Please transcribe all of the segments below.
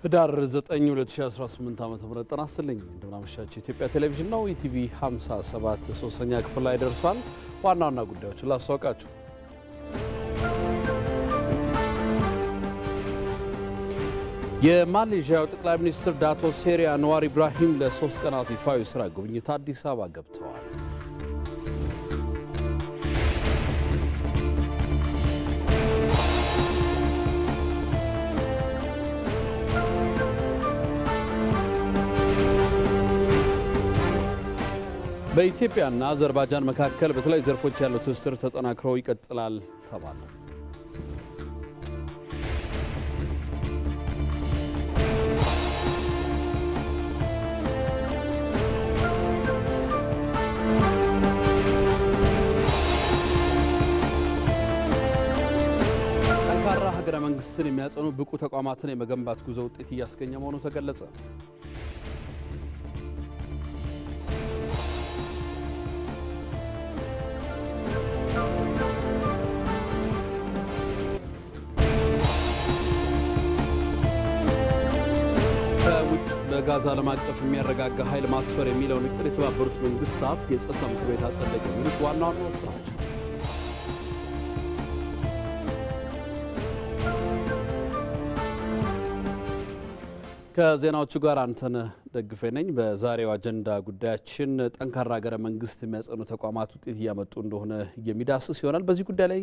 ህዳር 9 2018 ዓ.ም ተናስተልኝ እንደምናመሻችሁ ኢትዮጵያ ቴሌቪዥን ነው ኢቲቪ 57 ሶስተኛ ክፍል ላይ ደርሷል። ዋና ዋና ጉዳዮችን ላስተዋውቃችሁ። የማሌዥያው ጠቅላይ ሚኒስትር ዳቶ ሴሪ አንዋር ኢብራሂም ለ3 ቀናት ይፋዊ ስራ ጉብኝት አዲስ አበባ ገብተዋል። በኢትዮጵያና አዘርባይጃን መካከል በተለይ ዘርፎች ያለው ትስስር ተጠናክሮ ይቀጥላል ተባለ። ጠንካራ ሀገረ መንግስትን የሚያጸኑ ብቁ ተቋማትን የመገንባት ጉዞ ውጤት እያስገኘ መሆኑ ተገለጸ። በጋዛ ዓለም አቀፍ የሚያረጋጋ ኃይል ማስፈር የሚለውን እቅድ የተባበሩት መንግስታት የጸጥታ ምክር ቤት አጸደቀ። የሚሉት ዋና ዋናዎቹ ናቸው። ከዜናዎቹ ጋር አንተነህ ደግፌ ነኝ። በዛሬው አጀንዳ ጉዳያችን ጠንካራ ሀገረ መንግስት የሚያጸኑ ተቋማት ውጤት እያመጡ እንደሆነ የሚዳስስ ይሆናል። በዚህ ጉዳይ ላይ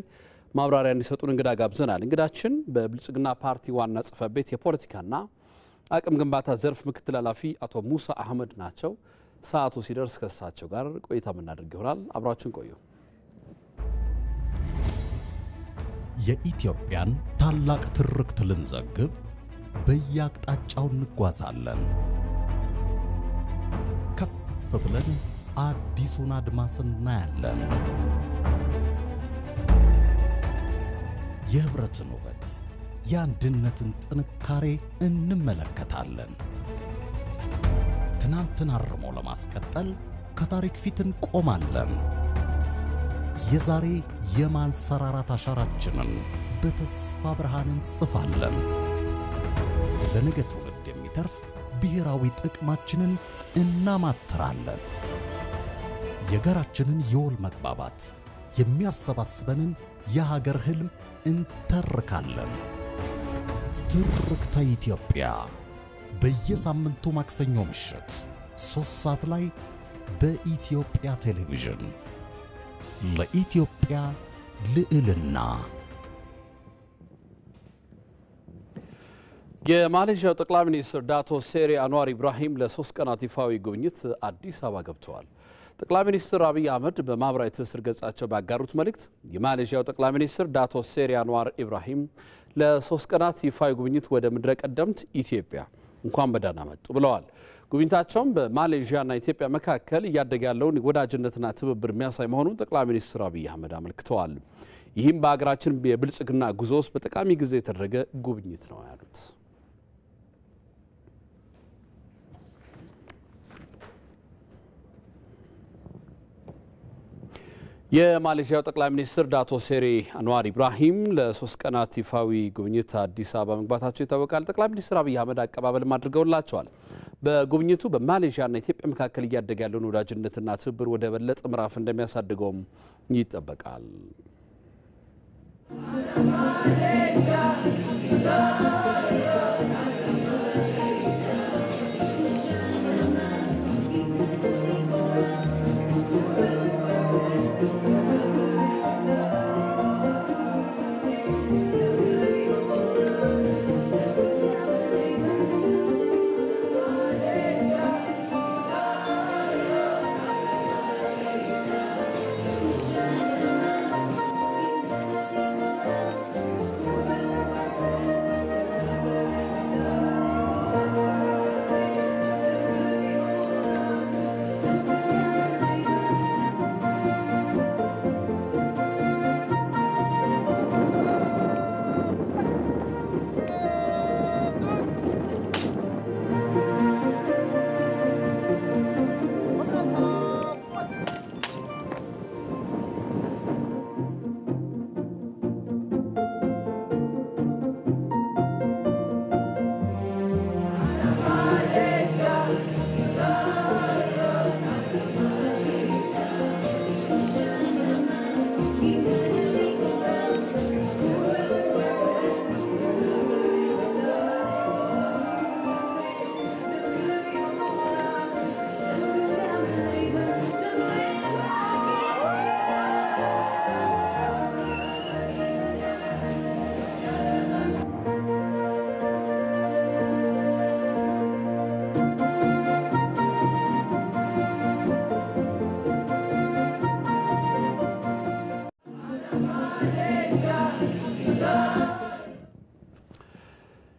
ማብራሪያ እንዲሰጡን እንግዳ ጋብዘናል። እንግዳችን በብልጽግና ፓርቲ ዋና ጽሕፈት ቤት የፖለቲካና አቅም ግንባታ ዘርፍ ምክትል ኃላፊ አቶ ሙሳ አህመድ ናቸው። ሰዓቱ ሲደርስ ከእሳቸው ጋር ቆይታ የምናደርግ ይሆናል። አብራችን ቆዩ። የኢትዮጵያን ታላቅ ትርክት ልንዘግብ በየአቅጣጫው እንጓዛለን። ከፍ ብለን አዲሱን አድማስ እናያለን። የህብረትን ውበት፣ የአንድነትን ጥንካሬ እንመለከታለን። ትናንትን አርሞ ለማስቀጠል ከታሪክ ፊት እንቆማለን። የዛሬ የማንሰራራት አሻራችንን በተስፋ ብርሃን እንጽፋለን። ለነገ ትውልድ የሚተርፍ ብሔራዊ ጥቅማችንን እናማትራለን። የጋራችንን የወል መግባባት የሚያሰባስበንን የሀገር ህልም እንተርካለን። ትርክተ ኢትዮጵያ በየሳምንቱ ማክሰኞ ምሽት 3 ሰዓት ላይ በኢትዮጵያ ቴሌቪዥን። ለኢትዮጵያ ልዕልና። የማሌዥያው ጠቅላይ ሚኒስትር ዳቶ ሴሪ አንዋር ኢብራሂም ለ3 ቀናት ይፋዊ ጉብኝት አዲስ አበባ ገብተዋል። ጠቅላይ ሚኒስትር አብይ አህመድ በማህበራዊ ትስስር ገጻቸው ባጋሩት መልእክት የማሌዥያው ጠቅላይ ሚኒስትር ዳቶ ሴሪ አንዋር ኢብራሂም ለ3 ቀናት ይፋዊ ጉብኝት ወደ ምድረ ቀደምት ኢትዮጵያ እንኳን በደህና መጡ ብለዋል። ጉብኝታቸውም በማሌዥያና ኢትዮጵያ መካከል እያደገ ያለውን ወዳጅነትና ትብብር የሚያሳይ መሆኑን ጠቅላይ ሚኒስትር አብይ አህመድ አመልክተዋል። ይህም በአገራችን የብልጽግና ጉዞ ውስጥ በጠቃሚ ጊዜ የተደረገ ጉብኝት ነው ያሉት። የማሌዥያው ጠቅላይ ሚኒስትር ዳቶ ሴሪ አንዋር ኢብራሂም ለ3 ቀናት ይፋዊ ጉብኝት አዲስ አበባ መግባታቸው ይታወቃል። ጠቅላይ ሚኒስትር አብይ አህመድ አቀባበልም አድርገውላቸዋል። በጉብኝቱ በማሌዥያና ኢትዮጵያ መካከል እያደገ ያለውን ወዳጅነትና ትብብር ወደ በለጠ ምዕራፍ እንደሚያሳድገውም ይጠበቃል።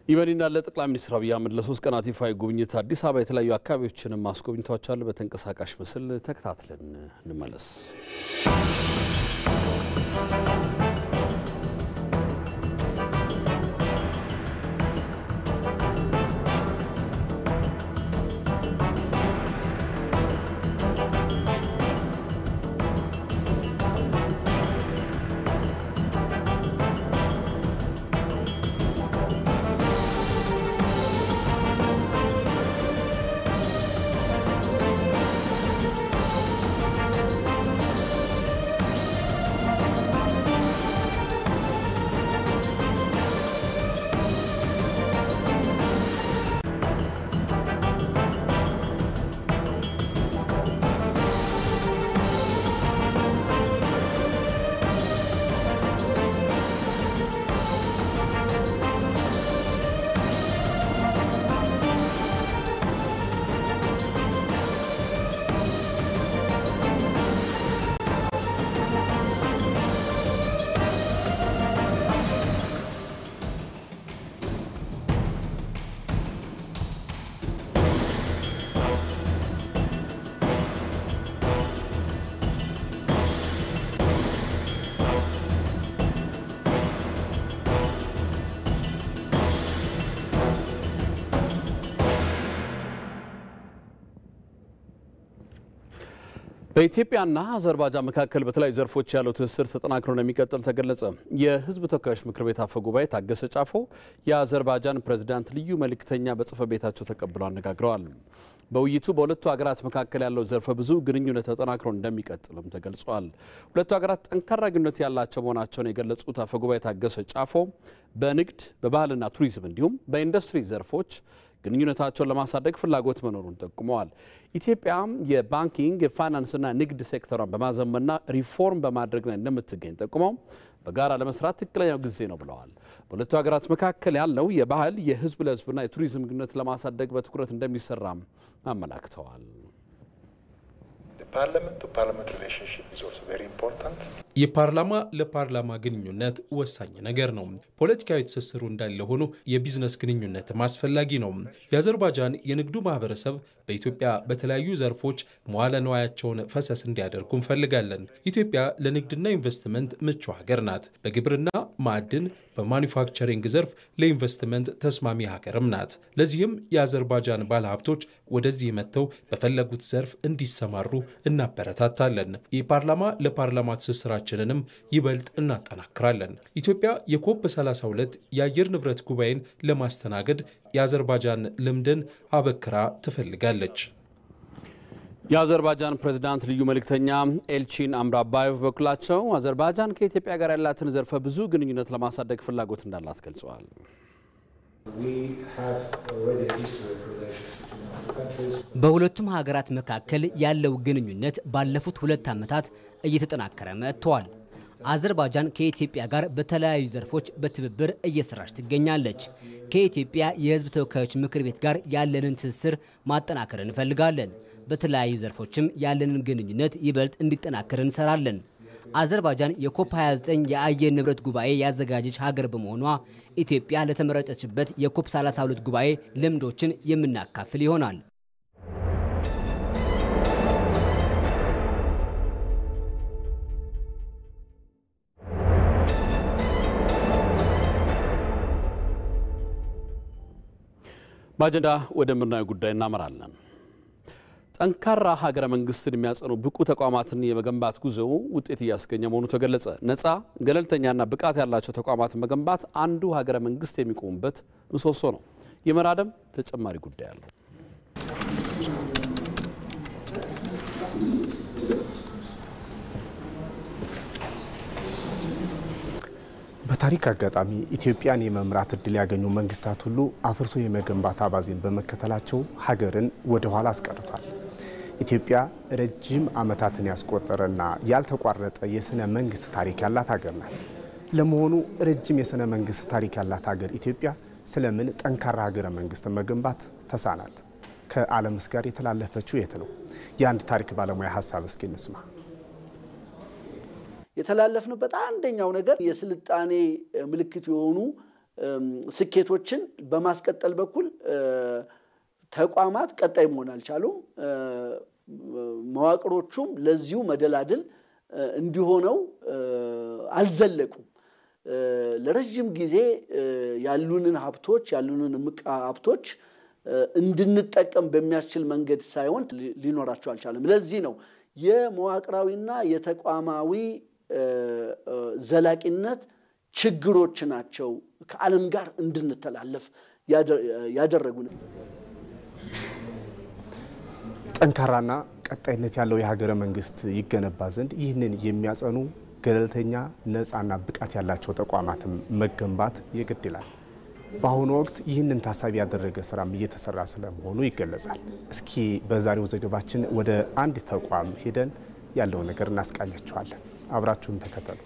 ይበኒና ለጠቅላይ ሚኒስትር አብይ አህመድ ለ3 ቀናት ይፋዊ ጉብኝት አዲስ አበባ የተለያዩ አካባቢዎችን ማስጎብኝቷቸዋል። በተንቀሳቃሽ ምስል ተከታትለን እንመለስ። በኢትዮጵያና አዘርባይጃን መካከል በተለያዩ ዘርፎች ያለው ትስስር ተጠናክሮ እንደሚቀጥል ተገለጸ። የህዝብ ተወካዮች ምክር ቤት አፈ ጉባኤ ታገሰ ጫፎ የአዘርባይጃን ፕሬዝዳንት ልዩ መልእክተኛ በጽሕፈት ቤታቸው ተቀብለው አነጋግረዋል። በውይይቱ በሁለቱ ሀገራት መካከል ያለው ዘርፈ ብዙ ግንኙነት ተጠናክሮ እንደሚቀጥልም ተገልጿል። ሁለቱ ሀገራት ጠንካራ ግንኙነት ያላቸው መሆናቸውን የገለጹት አፈ ጉባኤ ታገሰ ጫፎ በንግድ በባህልና ቱሪዝም እንዲሁም በኢንዱስትሪ ዘርፎች ግንኙነታቸውን ለማሳደግ ፍላጎት መኖሩን ጠቁመዋል። ኢትዮጵያ የባንኪንግ የፋይናንስና ንግድ ሴክተሯን በማዘመንና ሪፎርም በማድረግ ላይ እንደምትገኝ ጠቁመው በጋራ ለመስራት ትክክለኛው ጊዜ ነው ብለዋል። በሁለቱ ሀገራት መካከል ያለው የባህል የህዝብ ለህዝብና የቱሪዝም ግንኙነት ለማሳደግ በትኩረት እንደሚሰራም አመላክተዋል። Parliament to parliament relationship is also very important. የፓርላማ ለፓርላማ ግንኙነት ወሳኝ ነገር ነው። ፖለቲካዊ ትስስሩ እንዳለ ሆኖ የቢዝነስ ግንኙነት ማስፈላጊ ነው። የአዘርባይጃን የንግዱ ማህበረሰብ በኢትዮጵያ በተለያዩ ዘርፎች መዋለ ንዋያቸውን ፈሰስ እንዲያደርጉ እንፈልጋለን። ኢትዮጵያ ለንግድና ኢንቨስትመንት ምቹ ሀገር ናት። በግብርና ማዕድን በማኑፋክቸሪንግ ዘርፍ ለኢንቨስትመንት ተስማሚ ሀገርም ናት። ለዚህም የአዘርባይጃን ባለሀብቶች ወደዚህ መጥተው በፈለጉት ዘርፍ እንዲሰማሩ እናበረታታለን። የፓርላማ ለፓርላማ ትስስራችንንም ይበልጥ እናጠናክራለን። ኢትዮጵያ የኮፕ 32 የአየር ንብረት ጉባኤን ለማስተናገድ የአዘርባይጃን ልምድን አበክራ ትፈልጋለች። የአዘርባይጃን ፕሬዝዳንት ልዩ መልእክተኛ ኤልቺን አምራባየቭ በኩላቸው አዘርባይጃን ከኢትዮጵያ ጋር ያላትን ዘርፈ ብዙ ግንኙነት ለማሳደግ ፍላጎት እንዳላት ገልጸዋል። በሁለቱም ሀገራት መካከል ያለው ግንኙነት ባለፉት 2 ዓመታት እየተጠናከረ መጥቷል። አዘርባይጃን ከኢትዮጵያ ጋር በተለያዩ ዘርፎች በትብብር እየሰራች ትገኛለች። ከኢትዮጵያ የሕዝብ ተወካዮች ምክር ቤት ጋር ያለንን ትስስር ማጠናከር እንፈልጋለን። በተለያዩ ዘርፎችም ያለንን ግንኙነት ይበልጥ እንዲጠናከር እንሰራለን። አዘርባይጃን የኮፕ 29 የአየር ንብረት ጉባኤ ያዘጋጀች ሀገር በመሆኗ ኢትዮጵያ ለተመረጠችበት የኮፕ 32 ጉባኤ ልምዶችን የምናካፍል ይሆናል። ባጀንዳ ወደ ምርናዊ ጉዳይ እናመራለን። ጠንካራ ሀገረ መንግስትን የሚያጸኑ ብቁ ተቋማትን የመገንባት ጉዞው ውጤት እያስገኘ መሆኑ ተገለጸ። ነፃ ገለልተኛና ብቃት ያላቸው ተቋማትን መገንባት አንዱ ሀገረ መንግስት የሚቆሙበት ምሰሶ ነው። የመራደም ተጨማሪ ጉዳይ አለው። በታሪክ አጋጣሚ ኢትዮጵያን የመምራት እድል ያገኙ መንግስታት ሁሉ አፍርሶ የመገንባት አባዜን በመከተላቸው ሀገርን ወደ ኋላ አስቀርቷል። ኢትዮጵያ ረጅም ዓመታትን ያስቆጠረና ያልተቋረጠ የስነ መንግስት ታሪክ ያላት ሀገር ናት። ለመሆኑ ረጅም የስነ መንግስት ታሪክ ያላት ሀገር ኢትዮጵያ ስለምን ጠንካራ ሀገረ መንግስት መገንባት ተሳናት? ከዓለምስ ጋር የተላለፈችው የት ነው? የአንድ ታሪክ ባለሙያ ሀሳብ እስኪ እንስማ። የተላለፍንበት አንደኛው ነገር የስልጣኔ ምልክት የሆኑ ስኬቶችን በማስቀጠል በኩል ተቋማት ቀጣይ መሆን አልቻሉም መዋቅሮቹም ለዚሁ መደላድል እንዲሆነው አልዘለቁም ለረጅም ጊዜ ያሉንን ሀብቶች እንድንጠቀም በሚያስችል መንገድ ሳይሆን ሊኖራቸው አልቻለም ለዚህ ነው የመዋቅራዊና የተቋማዊ ዘላቂነት ችግሮች ናቸው ከዓለም ጋር እንድንተላለፍ ያደረጉን ጠንካራና ቀጣይነት ያለው የሀገረ መንግስት ይገነባ ዘንድ ይህንን የሚያጸኑ ገለልተኛ ነፃና ብቃት ያላቸው ተቋማትም መገንባት ይግድ ይላል በአሁኑ ወቅት ይህንን ታሳቢ ያደረገ ስራም እየተሰራ ስለመሆኑ ይገለጻል እስኪ በዛሬው ዘገባችን ወደ አንድ ተቋም ሄደን ያለው ነገር እናስቃኛችኋለን አብራችሁን ተከተሉ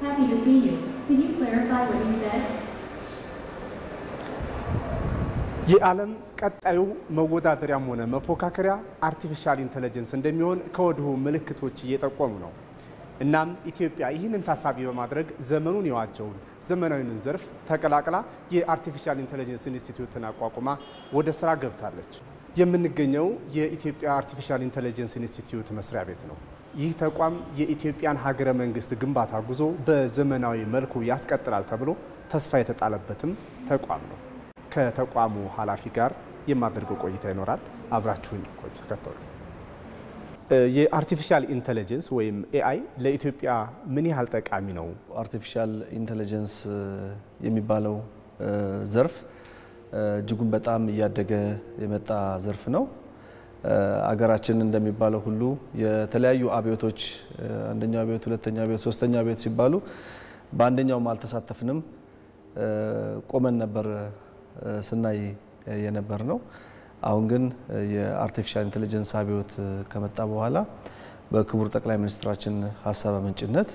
Happy to see you. Can you clarify what you said? የዓለም ቀጣዩ መወዳደሪያም ሆነ መፎካከሪያ አርቲፊሻል ኢንተለጀንስ እንደሚሆን ከወዲሁ ምልክቶች እየጠቆሙ ነው። እናም ኢትዮጵያ ይህንን ታሳቢ በማድረግ ዘመኑን የዋጀውን ዘመናዊውን ዘርፍ ተቀላቅላ የአርቲፊሻል ኢንተለጀንስ ኢንስቲትዩትን አቋቁማ ወደ ስራ ገብታለች። የምንገኘው የኢትዮጵያ አርቲፊሻል ኢንተለጀንስ ኢንስቲትዩት መስሪያ ቤት ነው። ይህ ተቋም የኢትዮጵያን ሀገረ መንግስት ግንባታ ጉዞ በዘመናዊ መልኩ ያስቀጥላል ተብሎ ተስፋ የተጣለበትም ተቋም ነው። ከተቋሙ ኃላፊ ጋር የማደርገው ቆይታ ይኖራል። አብራችሁን ተከተሉ። የአርቲፊሻል ኢንተለጀንስ ወይም ኤአይ ለኢትዮጵያ ምን ያህል ጠቃሚ ነው? አርቲፊሻል ኢንተለጀንስ የሚባለው ዘርፍ እጅጉን በጣም እያደገ የመጣ ዘርፍ ነው። አገራችን እንደሚባለው ሁሉ የተለያዩ አብዮቶች አንደኛው አብዮት፣ ሁለተኛው አብዮት፣ ሶስተኛው አብዮት ሲባሉ በአንደኛውም አልተሳተፍንም፣ ቆመን ነበር ስናይ የነበር ነው። አሁን ግን የአርቲፊሻል ኢንተለጀንስ አብዮት ከመጣ በኋላ በክቡር ጠቅላይ ሚኒስትራችን ሀሳብ አመንጭነት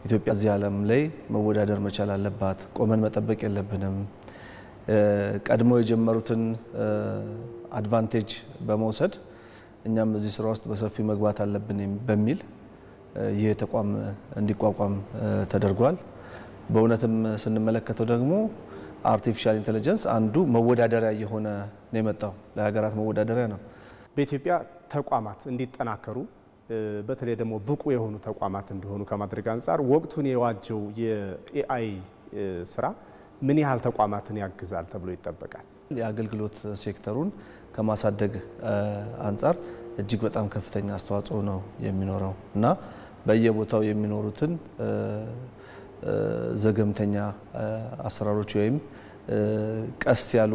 ኢትዮጵያ እዚህ ዓለም ላይ መወዳደር መቻል አለባት፣ ቆመን መጠበቅ የለብንም፣ ቀድሞ የጀመሩትን አድቫንቴጅ በመውሰድ እኛም እዚህ ስራ ውስጥ በሰፊው መግባት አለብን በሚል ይህ ተቋም እንዲቋቋም ተደርጓል። በእውነትም ስንመለከተው ደግሞ አርቲፊሻል ኢንተለጀንስ አንዱ መወዳደሪያ የሆነ ነው የመጣው፣ ለሀገራት መወዳደሪያ ነው። በኢትዮጵያ ተቋማት እንዲጠናከሩ በተለይ ደግሞ ብቁ የሆኑ ተቋማት እንዲሆኑ ከማድረግ አንጻር ወቅቱን የዋጀው የኤአይ ስራ ምን ያህል ተቋማትን ያግዛል ተብሎ ይጠበቃል? የአገልግሎት ሴክተሩን ከማሳደግ አንጻር እጅግ በጣም ከፍተኛ አስተዋጽኦ ነው የሚኖረው እና በየቦታው የሚኖሩትን ዘገምተኛ አሰራሮች ወይም ቀስ ያሉ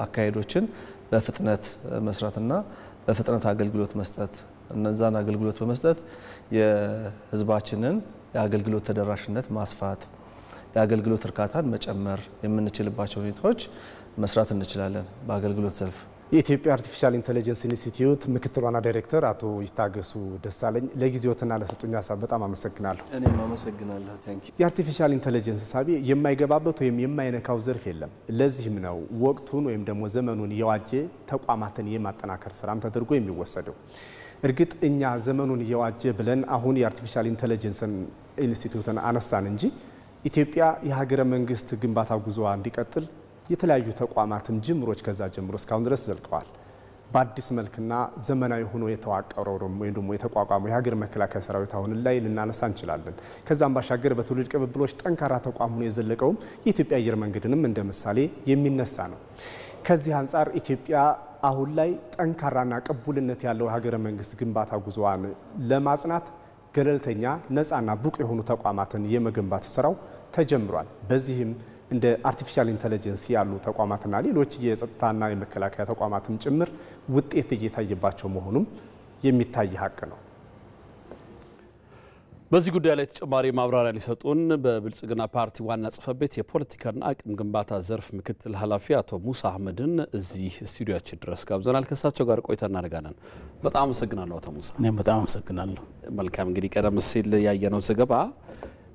አካሄዶችን በፍጥነት መስራትና በፍጥነት አገልግሎት መስጠት፣ እነዛን አገልግሎት በመስጠት የህዝባችንን የአገልግሎት ተደራሽነት ማስፋት፣ የአገልግሎት እርካታን መጨመር የምንችልባቸው ሁኔታዎች መስራት እንችላለን። በአገልግሎት ዘርፍ የኢትዮጵያ አርቲፊሻል ኢንተለጀንስ ኢንስቲትዩት ምክትል ዋና ዳይሬክተር አቶ ይታገሱ ደሳለኝ ለጊዜዎትና ለሰጡኝ ሀሳብ በጣም አመሰግናለሁ። እኔም አመሰግናለሁ። ታንኪዩ። የአርቲፊሻል ኢንተለጀንስ ሀሳብ የማይገባበት ወይም የማይነካው ዘርፍ የለም። ለዚህም ነው ወቅቱን ወይም ደግሞ ዘመኑን የዋጀ ተቋማትን የማጠናከር ስራም ተደርጎ የሚወሰደው። እርግጥ እኛ ዘመኑን የዋጀ ብለን አሁን የአርቲፊሻል ኢንተለጀንስ ኢንስቲትዩትን አነሳን እንጂ ኢትዮጵያ የሀገረ መንግስት ግንባታ ጉዞዋ እንዲቀጥል የተለያዩ ተቋማትም ጅምሮች ከዛ ጀምሮ እስካሁን ድረስ ዘልቀዋል። በአዲስ መልክና ዘመናዊ ሆኖ የተዋቀረው ወይም ደግሞ የተቋቋመው የሀገር መከላከያ ሰራዊት አሁን ላይ ልናነሳ እንችላለን። ከዛም ባሻገር በትውልድ ቅብብሎች ጠንካራ ተቋም ሆኖ የዘለቀውም የኢትዮጵያ አየር መንገድንም እንደ ምሳሌ የሚነሳ ነው። ከዚህ አንጻር ኢትዮጵያ አሁን ላይ ጠንካራና ቅቡልነት ያለው ሀገረ መንግስት ግንባታ ጉዞዋን ለማጽናት ገለልተኛ ነፃና ብቁ የሆኑ ተቋማትን የመገንባት ስራው ተጀምሯል። በዚህም እንደ አርቲፊሻል ኢንተለጀንስ ያሉ ተቋማትና ሌሎች የጸጥታና የመከላከያ ተቋማትም ጭምር ውጤት እየታየባቸው መሆኑም የሚታይ ሀቅ ነው። በዚህ ጉዳይ ላይ ተጨማሪ ማብራሪያ ሊሰጡን በብልጽግና ፓርቲ ዋና ጽሕፈት ቤት የፖለቲካና አቅም ግንባታ ዘርፍ ምክትል ኃላፊ አቶ ሙሳ አህመድን እዚህ ስቱዲዮአችን ድረስ ጋብዘናል። ከእሳቸው ጋር ቆይታ እናደርጋለን። በጣም አመሰግናለሁ አቶ ሙሳ። እኔም በጣም አመሰግናለሁ። መልካም። እንግዲህ ቀደም ሲል ያየነው ዘገባ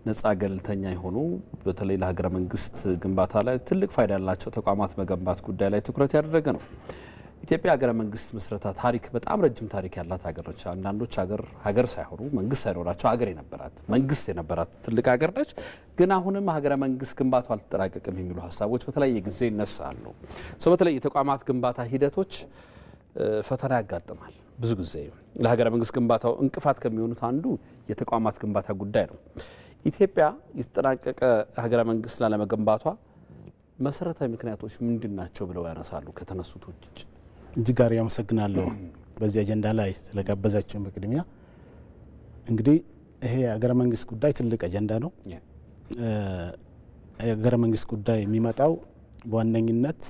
ነፃ ገለልተኛ የሆኑ በተለይ ለሀገረ መንግስት ግንባታ ላይ ትልቅ ፋይዳ ያላቸው ተቋማት መገንባት ጉዳይ ላይ ትኩረት ያደረገ ነው። ኢትዮጵያ ሀገረ መንግስት መስረታ ታሪክ በጣም ረጅም ታሪክ ያላት ሀገር ነች። አንዳንዶች ሀገር ሳይሆኑ መንግስት ሳይኖራቸው ሀገር የነበራት መንግስት የነበራት ትልቅ ሀገር ነች። ግን አሁንም ሀገረ መንግስት ግንባታው አልተጠናቀቀም የሚሉ ሀሳቦች በተለያየ ጊዜ ይነሳሉ። በተለይ የተቋማት ግንባታ ሂደቶች ፈተና ያጋጥማል። ብዙ ጊዜ ለሀገረ መንግስት ግንባታው እንቅፋት ከሚሆኑት አንዱ የተቋማት ግንባታ ጉዳይ ነው። ኢትዮጵያ የተጠናቀቀ ሀገረ መንግስት ላለመገንባቷ መሰረታዊ ምክንያቶች ምንድናቸው ብለው ያነሳሉ? ከተነሱት ውጭ እጅግ ጋር ያመሰግናለሁ በዚህ አጀንዳ ላይ ስለጋበዛችሁን። በቅድሚያ እንግዲህ ይሄ የሀገረ መንግስት ጉዳይ ትልቅ አጀንዳ ነው። የሀገረ መንግስት ጉዳይ የሚመጣው በዋነኝነት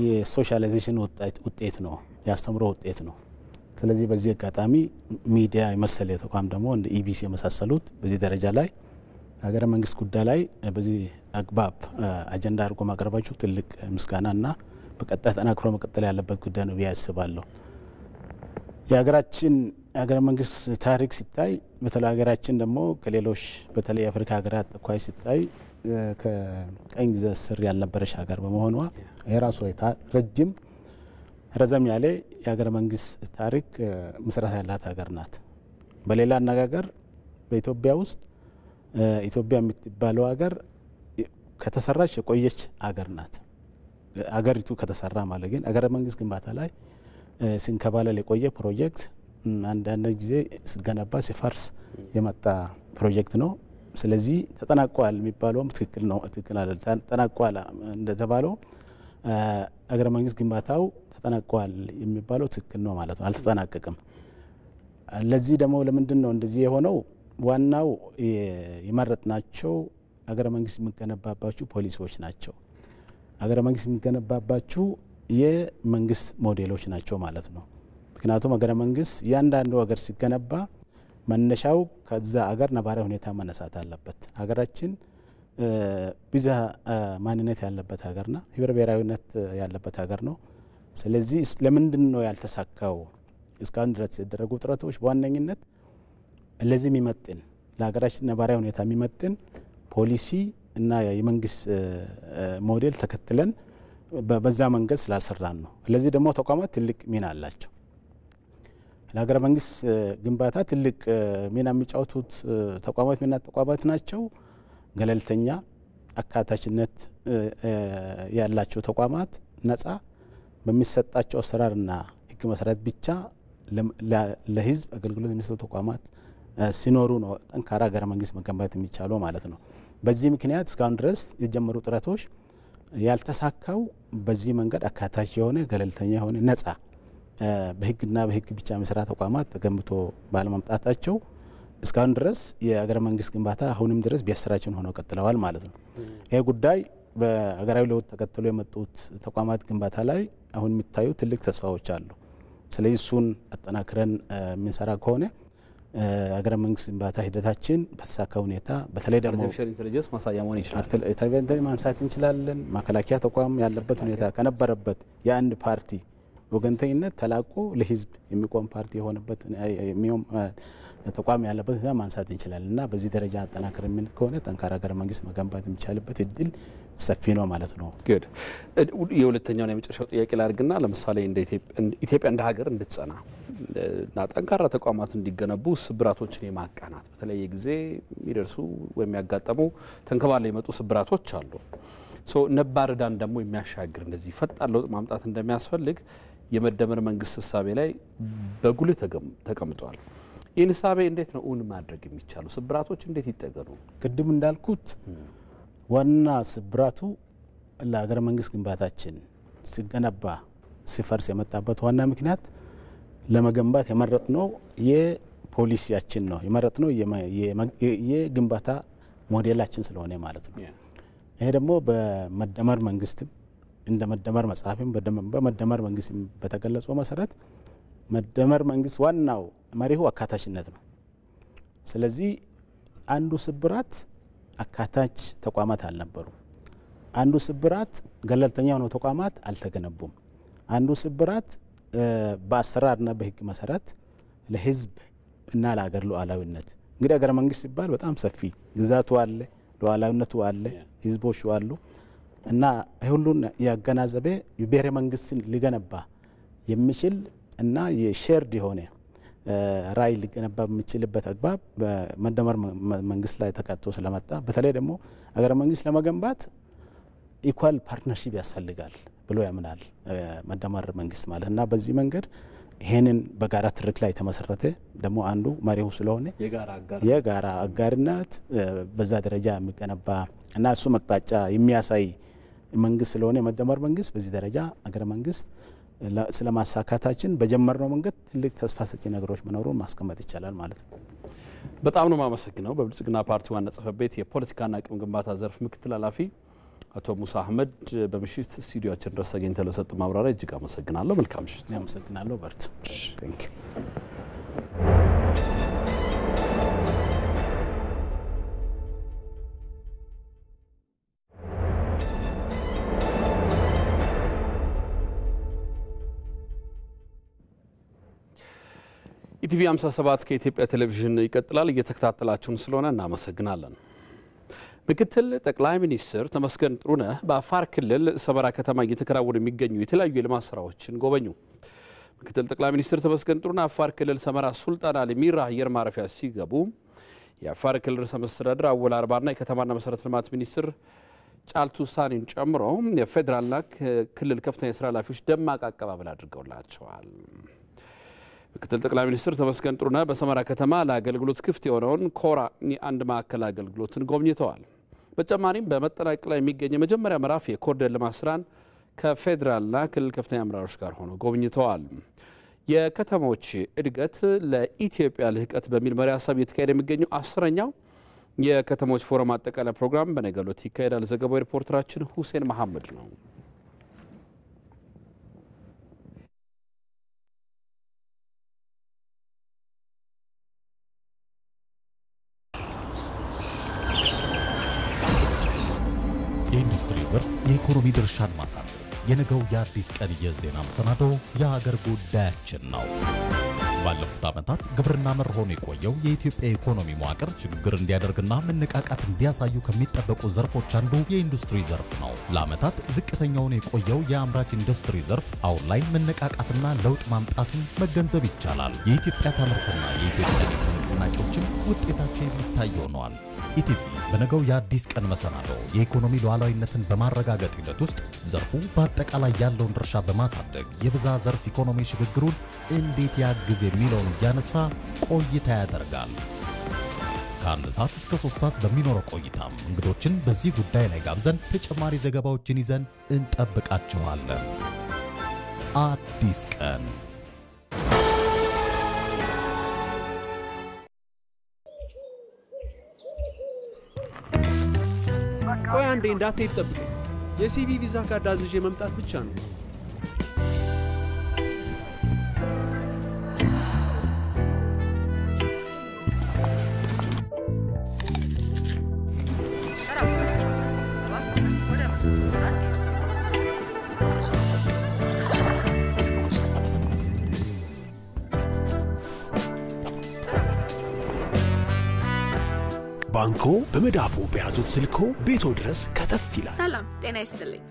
የሶሻላይዜሽን ውጤት ነው፣ የአስተምሮ ውጤት ነው። ስለዚህ በዚህ አጋጣሚ ሚዲያ የመሰለ ተቋም ደግሞ እንደ ኢቢሲ የመሳሰሉት በዚህ ደረጃ ላይ ሀገረ መንግስት ጉዳይ ላይ በዚህ አግባብ አጀንዳ አድርጎ ማቅረባቸው ትልቅ ምስጋናና በቀጣይ ተጠናክሮ መቀጠል ያለበት ጉዳይ ነው ብዬ አስባለሁ። የሀገራችን የሀገረ መንግስት ታሪክ ሲታይ በተለይ ሀገራችን ደግሞ ከሌሎች በተለይ የአፍሪካ ሀገራት አኳያ ሲታይ ከቀኝ ግዛት ስር ያልነበረች ሀገር በመሆኗ የራሷ ረዘም ያለ የሀገረ መንግስት ታሪክ መሰረት ያላት ሀገር ናት። በሌላ አነጋገር በኢትዮጵያ ውስጥ ኢትዮጵያ የምትባለው ሀገር ከተሰራች የቆየች ሀገር ናት። አገሪቱ ከተሰራ ማለት ግን ሀገረ መንግስት ግንባታ ላይ ሲንከባለል የቆየ ፕሮጀክት አንዳንድ ጊዜ ሲገነባ ሲፈርስ የመጣ ፕሮጀክት ነው። ስለዚህ ተጠናቋል የሚባለውም ትክክል ነው፣ ትክክል አይደለም። ተጠናቋል እንደተባለው ሀገረ መንግስት ግንባታው ተጠናቋል የሚባለው ትክክል ነው ማለት ነው፣ አልተጠናቀቀም። ለዚህ ደግሞ ለምንድን ነው እንደዚህ የሆነው? ዋናው የመረጥናቸው ሀገረ መንግስት የሚገነባባቸው ፖሊሲዎች ናቸው። ሀገረ መንግስት የሚገነባባቸው የመንግስት ሞዴሎች ናቸው ማለት ነው። ምክንያቱም ሀገረ መንግስት እያንዳንዱ ሀገር ሲገነባ መነሻው ከዛ ሀገር ነባራዊ ሁኔታ መነሳት አለበት። ሀገራችን ብዙ ማንነት ያለበት ሀገርና ህብረ ብሔራዊነት ያለበት ሀገር ነው። ስለዚህ ለምንድን ነው ያልተሳካው? እስካሁን ድረስ የተደረጉ ጥረቶች በዋነኝነት ለዚህ የሚመጥን ለሀገራችን ነባራዊ ሁኔታ የሚመጥን ፖሊሲ እና የመንግስት ሞዴል ተከትለን በዛ መንገድ ስላልሰራን ነው። ለዚህ ደግሞ ተቋማት ትልቅ ሚና አላቸው። ለሀገረ መንግስት ግንባታ ትልቅ ሚና የሚጫወቱት ተቋማት ናቸው። ገለልተኛ፣ አካታችነት ያላቸው ተቋማት ነጻ በሚሰጣቸው አሰራርና ህግ መሰረት ብቻ ለህዝብ አገልግሎት የሚሰጡ ተቋማት ሲኖሩ ነው ጠንካራ ሀገረ መንግስት መገንባት የሚቻለው ማለት ነው። በዚህ ምክንያት እስካሁን ድረስ የጀመሩ ጥረቶች ያልተሳካው በዚህ መንገድ አካታች የሆነ ገለልተኛ የሆነ ነጻ በህግና በህግ ብቻ የሚሰራ ተቋማት ተገንብቶ ባለመምጣታቸው እስካሁን ድረስ የሀገረ መንግስት ግንባታ አሁንም ድረስ ቢያሰራችን ሆነው ቀጥለዋል ማለት ነው። ይህ ጉዳይ በሀገራዊ ለውጥ ተከትሎ የመጡት ተቋማት ግንባታ ላይ አሁን የሚታዩ ትልቅ ተስፋዎች አሉ። ስለዚህ እሱን አጠናክረን የምንሰራ ከሆነ ሀገረ መንግስት ግንባታ ሂደታችን በተሳካ ሁኔታ በተለይ ደግሞ አርቲፊሻል ኢንተለጀንስ ማሳያ መሆን ይችላል። ኢንተርቬንተሪ ማንሳት እንችላለን። መከላከያ ተቋም ያለበት ሁኔታ ከነበረበት የአንድ ፓርቲ ወገንተኝነት ተላቆ ለህዝብ የሚቆም ፓርቲ የሆነበት ተቋም ያለበት ሁኔታ ማንሳት እንችላለን እና በዚህ ደረጃ አጠናክር ምን ከሆነ ጠንካራ ሀገረ መንግስት መገንባት የሚቻልበት እድል ሰፊ ነው ማለት ነው። ግድ የሁለተኛውን የመጨረሻው ጥያቄ ላድርግና ለምሳሌ እንደ ኢትዮጵያ እንደ ሀገር እንድትጸና እና ጠንካራ ተቋማት እንዲገነቡ ስብራቶችን የማቃናት በተለያየ ጊዜ የሚደርሱ ወይም ያጋጠሙ ተንከባለው የመጡ ስብራቶች አሉ። ነባር ዕዳን ደግሞ የሚያሻግር እንደዚህ ፈጣን ለውጥ ማምጣት እንደሚያስፈልግ የመደመር መንግስት እሳቤ ላይ በጉልህ ተቀምጧል። ይህን እሳቤ እንዴት ነው እውን ማድረግ የሚቻለው? ስብራቶች እንዴት ይጠገኑ? ቅድም እንዳልኩት ዋና ስብራቱ ለሀገረ መንግስት ግንባታችን ሲገነባ ሲፈርስ የመጣበት ዋና ምክንያት ለመገንባት የመረጥነው የፖሊሲያችን ነው፣ የመረጥነው የግንባታ ሞዴላችን ስለሆነ ማለት ነው። ይሄ ደግሞ በመደመር መንግስትም እንደ መደመር መጽሐፍም በመደመር መንግስት በተገለጸው መሰረት መደመር መንግስት ዋናው መሪሁ አካታችነት ነው። ስለዚህ አንዱ ስብራት አካታች ተቋማት አልነበሩ። አንዱ ስብራት ገለልተኛ የሆኑ ተቋማት አልተገነቡም። አንዱ ስብራት በአሰራርና በህግ መሰረት ለህዝብ እና ለሀገር ሉዓላዊነት እንግዲህ ሀገረ መንግስት ሲባል በጣም ሰፊ ግዛቱ አለ፣ ሉዓላዊነቱ አለ፣ ህዝቦቹ አሉ እና ሁሉን ያገናዘበ የብሔረ መንግስትን ሊገነባ የሚችል እና የሼርድ የሆነ ራዕይ ሊገነባ የሚችልበት አግባብ በመደመር መንግስት ላይ ተቀጥቶ ስለመጣ በተለይ ደግሞ ሀገረ መንግስት ለመገንባት ኢኳል ፓርትነርሺፕ ያስፈልጋል ብሎ ያምናል መደመር መንግስት ማለት እና በዚህ መንገድ ይሄንን በጋራ ትርክ ላይ የተመሰረተ ደግሞ አንዱ መሪው ስለሆነ የጋራ አጋርነት በዛ ደረጃ የሚገነባ እና እሱ መቅጣጫ የሚያሳይ መንግስት ስለሆነ መደመር መንግስት በዚህ ደረጃ ሀገረ መንግስት ስለማሳካታችን በጀመርነው መንገድ ትልቅ ተስፋ ሰጪ ነገሮች መኖሩን ማስቀመጥ ይቻላል ማለት ነው። በጣም ነው ማመሰግነው። በብልጽግና ፓርቲ ዋና ጽሕፈት ቤት የፖለቲካና አቅም ግንባታ ዘርፍ ምክትል ኃላፊ አቶ ሙሳ አህመድ በምሽት ስቱዲዮአችን ድረስ ተገኝተው ለሰጡ ማብራሪያ እጅግ አመሰግናለሁ። መልካም ምሽት። አመሰግናለሁ። በርቱ። ቴንክ ዩ። ኢቲቪ 57 ከኢትዮጵያ ቴሌቪዥን ይቀጥላል። እየተከታተላችሁን ስለሆነ እናመሰግናለን። ምክትል ጠቅላይ ሚኒስትር ተመስገን ጥሩነህ በአፋር ክልል ሰመራ ከተማ እየተከናወኑ የሚገኙ የተለያዩ የልማት ስራዎችን ጎበኙ። ምክትል ጠቅላይ ሚኒስትር ተመስገን ጥሩነህ አፋር ክልል ሰመራ ሱልጣን አሊ ሚራ አየር ማረፊያ ሲገቡ የአፋር ክልል ርዕሰ መስተዳድር አወል አርባና የከተማና መሰረተ ልማት ሚኒስትር ጫልቱ ሳኒን ጨምሮ የፌዴራልና ክልል ከፍተኛ የስራ ኃላፊዎች ደማቅ አቀባበል አድርገውላቸዋል። ምክትል ጠቅላይ ሚኒስትር ተመስገን ጥሩነህ በሰመራ ከተማ ለአገልግሎት ክፍት የሆነውን ኮራ የአንድ ማዕከል አገልግሎትን ጎብኝተዋል። በተጨማሪም በመጠናቀቅ ላይ የሚገኝ የመጀመሪያ ምዕራፍ የኮሪደር ልማት ስራን ከፌዴራልና ክልል ከፍተኛ አመራሮች ጋር ሆነው ጎብኝተዋል። የከተሞች እድገት ለኢትዮጵያ ልህቀት በሚል መሪ ሀሳብ እየተካሄደ የሚገኘው 10ኛው የከተሞች ፎረም አጠቃላይ ፕሮግራም በነገው ዕለት ይካሄዳል። ዘገባው ሪፖርተራችን ሁሴን መሐመድ ነው። የኢንዱስትሪ ዘርፍ የኢኮኖሚ ድርሻን ማሳደግ የነገው የአዲስ ቀን የዜና መሰናዶ የሀገር ጉዳያችን ነው። ባለፉት ዓመታት ግብርና መር ሆኖ የቆየው የኢትዮጵያ ኢኮኖሚ መዋቅር ሽግግር እንዲያደርግና መነቃቃት እንዲያሳዩ ከሚጠበቁ ዘርፎች አንዱ የኢንዱስትሪ ዘርፍ ነው። ለዓመታት ዝቅተኛውን የቆየው የአምራች ኢንዱስትሪ ዘርፍ አሁን ላይ መነቃቃትና ለውጥ ማምጣቱን መገንዘብ ይቻላል። የኢትዮጵያ ታምርትና የኢትዮጵያ ኢኮኖሚ ንቅናቄዎችም ውጤታቸው የሚታይ ሆነዋል። ኢቲቪ በነገው የአዲስ ቀን መሰናዶ የኢኮኖሚ ሉዓላዊነትን በማረጋገጥ ሂደት ውስጥ ዘርፉ በአጠቃላይ ያለውን ድርሻ በማሳደግ የብዝሃ ዘርፍ ኢኮኖሚ ሽግግሩን እንዴት ያግዝ የሚለውን እያነሳ ቆይታ ያደርጋል። ከ1 ሰዓት እስከ 3 ሰዓት በሚኖረው ቆይታም እንግዶችን በዚህ ጉዳይ ላይ ጋብዘን ተጨማሪ ዘገባዎችን ይዘን እንጠብቃችኋለን። አዲስ ቀን ቆይ አንዴ እንዳትሄድ ጠብቀኝ። የሲቪ ቪዛ ካርድ አዝዤ መምጣት ብቻ ነው። ባንኮ በመዳፎ በያዙት ስልኮ ቤቶ ድረስ ከተፍ ይላል። ሰላም ጤና ይስጥልኝ።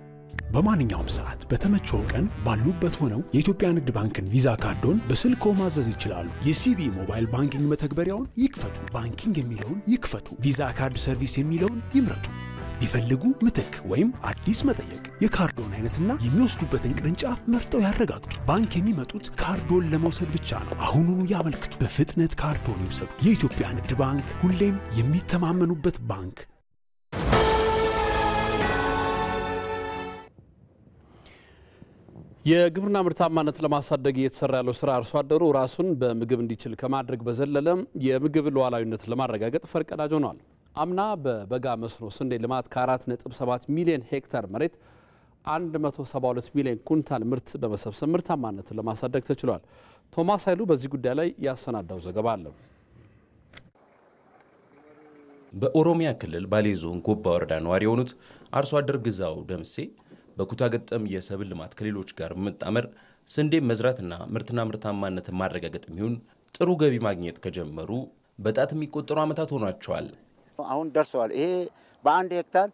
በማንኛውም ሰዓት በተመቸው ቀን ባሉበት ሆነው የኢትዮጵያ ንግድ ባንክን ቪዛ ካርዶን በስልኮ ማዘዝ ይችላሉ። የሲቢ ሞባይል ባንኪንግ መተግበሪያውን ይክፈቱ። ባንኪንግ የሚለውን ይክፈቱ። ቪዛ ካርድ ሰርቪስ የሚለውን ይምረጡ። ቢፈልጉ ምትክ ወይም አዲስ መጠየቅ፣ የካርዶን አይነትና የሚወስዱበትን ቅርንጫፍ መርጠው ያረጋግጡ። ባንክ የሚመጡት ካርዶን ለመውሰድ ብቻ ነው። አሁኑኑ ያመልክቱ። በፍጥነት ካርዶን ይውሰዱ። የኢትዮጵያ ንግድ ባንክ፣ ሁሌም የሚተማመኑበት ባንክ። የግብርና ምርታማነት ለማሳደግ እየተሰራ ያለው ስራ አርሶ አደሩ ራሱን በምግብ እንዲችል ከማድረግ በዘለለ የምግብ ሉዓላዊነት ለማረጋገጥ ፈርቀዳጅ ሆኗል። አምና በበጋ መስኖ ስንዴ ልማት ከ4.7 ሚሊዮን ሄክታር መሬት 172 ሚሊዮን ኩንታል ምርት በመሰብሰብ ምርታማነትን ለማሳደግ ተችሏል። ቶማስ ኃይሉ በዚህ ጉዳይ ላይ ያሰናዳው ዘገባ አለ። በኦሮሚያ ክልል ባሌ ዞን ጎባ ወረዳ ነዋሪ የሆኑት አርሶ አደር ግዛው ደምሴ በኩታ ገጠም የሰብል ልማት ከሌሎች ጋር በመጣመር ስንዴ መዝራትና ምርትና ምርታማነትን ማረጋገጥ የሚሆን ጥሩ ገቢ ማግኘት ከጀመሩ በጣት የሚቆጠሩ ዓመታት ሆኗቸዋል። አሁን ደርሰዋል። ይሄ በአንድ ሄክታር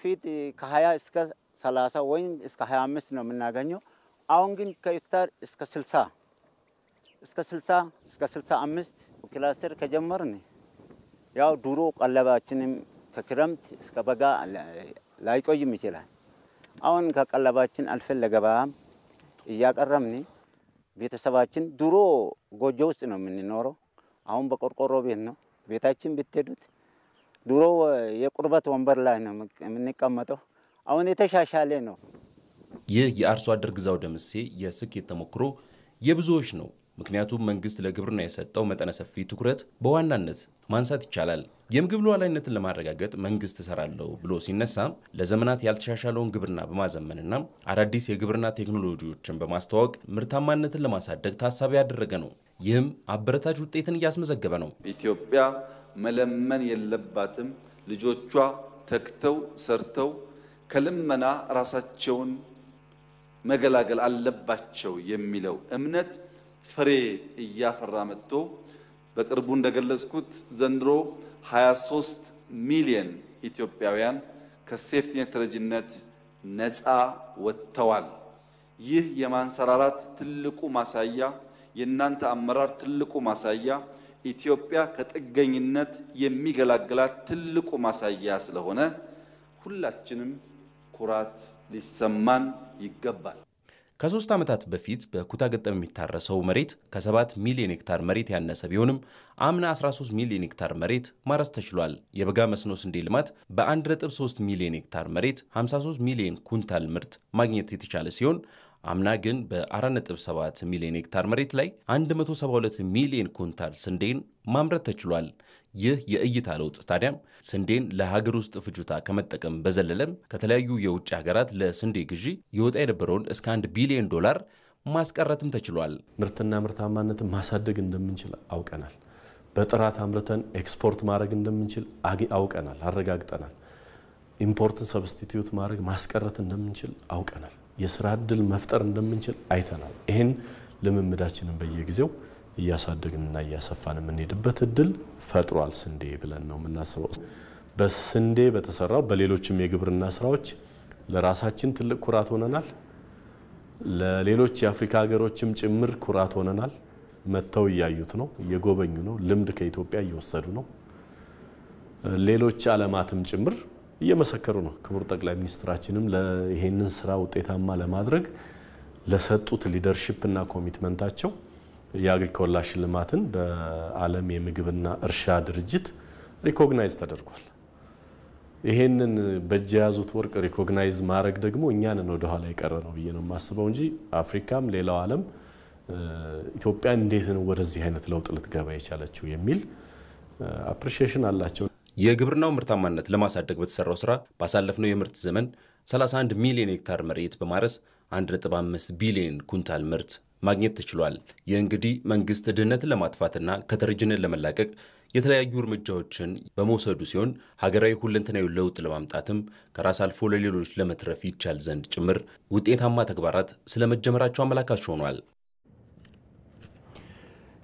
ፊት ከ20 እስከ 30 ወይም እስከ 25 ነው የምናገኘው። አሁን ግን ከሄክታር እስከ 60 እስከ 65 ክላስተር ከጀመርን ያው ድሮ ቀለባችንም ከክረምት እስከ በጋ ላይቆይም ይችላል። አሁን ከቀለባችን አልፈን ለገበያም እያቀረብን ቤተሰባችን ድሮ ጎጆ ውስጥ ነው የምንኖረው። አሁን በቆርቆሮ ቤት ነው ቤታችን ብትሄዱት። ድሮ የቁርበት ወንበር ላይ ነው የምንቀመጠው። አሁን የተሻሻለ ነው። ይህ የአርሶ አደር ግዛው ደምሴ የስኬት ተሞክሮ የብዙዎች ነው። ምክንያቱም መንግስት ለግብርና የሰጠው መጠነ ሰፊ ትኩረት በዋናነት ማንሳት ይቻላል። የምግብ ሉዓላዊነትን ለማረጋገጥ መንግስት እሰራለሁ ብሎ ሲነሳ ለዘመናት ያልተሻሻለውን ግብርና በማዘመንና አዳዲስ የግብርና ቴክኖሎጂዎችን በማስተዋወቅ ምርታማነትን ለማሳደግ ታሳቢ ያደረገ ነው። ይህም አበረታች ውጤትን እያስመዘገበ ነው። ኢትዮጵያ መለመን የለባትም። ልጆቿ ተክተው ሰርተው ከልመና ራሳቸውን መገላገል አለባቸው የሚለው እምነት ፍሬ እያፈራ መጥቶ በቅርቡ እንደገለጽኩት ዘንድሮ 23 ሚሊዮን ኢትዮጵያውያን ከሴፍቲኔት ተረጂነት ነፃ ወጥተዋል። ይህ የማንሰራራት ትልቁ ማሳያ፣ የእናንተ አመራር ትልቁ ማሳያ፣ ኢትዮጵያ ከጥገኝነት የሚገላግላት ትልቁ ማሳያ ስለሆነ ሁላችንም ኩራት ሊሰማን ይገባል። ከ3 ዓመታት በፊት በኩታ ገጠም የሚታረሰው መሬት ከ7 ሚሊዮን ሄክታር መሬት ያነሰ ቢሆንም አምና 13 ሚሊዮን ሄክታር መሬት ማረስ ተችሏል። የበጋ መስኖ ስንዴ ልማት በ1.3 ሚሊዮን ሄክታር መሬት 53 ሚሊዮን ኩንታል ምርት ማግኘት የተቻለ ሲሆን አምና ግን በ4.7 ሚሊዮን ሄክታር መሬት ላይ 172 ሚሊዮን ኩንታል ስንዴን ማምረት ተችሏል። ይህ የእይታ ለውጥ ታዲያም ስንዴን ለሀገር ውስጥ ፍጆታ ከመጠቀም በዘለለም ከተለያዩ የውጭ ሀገራት ለስንዴ ግዢ ይወጣ የነበረውን እስከ $1 ቢሊዮን ማስቀረትም ተችሏል። ምርትና ምርታማነትን ማሳደግ እንደምንችል አውቀናል። በጥራት አምርተን ኤክስፖርት ማድረግ እንደምንችል አውቀናል፣ አረጋግጠናል። ኢምፖርትን ሰብስቲቲዩት ማድረግ ማስቀረት እንደምንችል አውቀናል። የስራ ዕድል መፍጠር እንደምንችል አይተናል። ይሄን ልምምዳችንን በየጊዜው እያሳደግንና እያሰፋን የምንሄድበት እድል ፈጥሯል ስንዴ ብለን ነው የምናስበው። በስንዴ በተሰራው በሌሎችም የግብርና ስራዎች ለራሳችን ትልቅ ኩራት ሆነናል። ለሌሎች የአፍሪካ ሀገሮችም ጭምር ኩራት ሆነናል። መተው እያዩት ነው፣ እየጎበኙ ነው፣ ልምድ ከኢትዮጵያ እየወሰዱ ነው። ሌሎች ዓለማትም ጭምር እየመሰከሩ ነው። ክቡር ጠቅላይ ሚኒስትራችንም ለይሄንን ስራ ውጤታማ ለማድረግ ለሰጡት ሊደርሺፕ እና ኮሚትመንታቸው የአግሪኮላ ሽልማትን በዓለም የምግብና እርሻ ድርጅት ሪኮግናይዝ ተደርጓል። ይሄንን በእጅ የያዙት ወርቅ ሪኮግናይዝ ማድረግ ደግሞ እኛንን ወደ ኋላ የቀረ ነው ብዬ ነው የማስበው እንጂ አፍሪካም ሌላው ዓለም ኢትዮጵያ እንዴት ነው ወደዚህ አይነት ለውጥ ልትገባ የቻለችው የሚል አፕሪሺዬሽን አላቸው። የግብርናው ምርታማነት ለማሳደግ በተሰራው ስራ ባሳለፍነው የምርት ዘመን 31 ሚሊዮን ሄክታር መሬት በማረስ 1.5 ቢሊዮን ኩንታል ምርት ማግኘት ተችሏል። ይህ እንግዲህ መንግስት ድህነትን ለማጥፋትና ከተረጂነት ለመላቀቅ የተለያዩ እርምጃዎችን በመውሰዱ ሲሆን ሀገራዊ ሁለንተናዊ ለውጥ ለማምጣትም ከራስ አልፎ ለሌሎች ለመትረፍ ይቻል ዘንድ ጭምር ውጤታማ ተግባራት ስለመጀመራቸው አመላካች ሆኗል።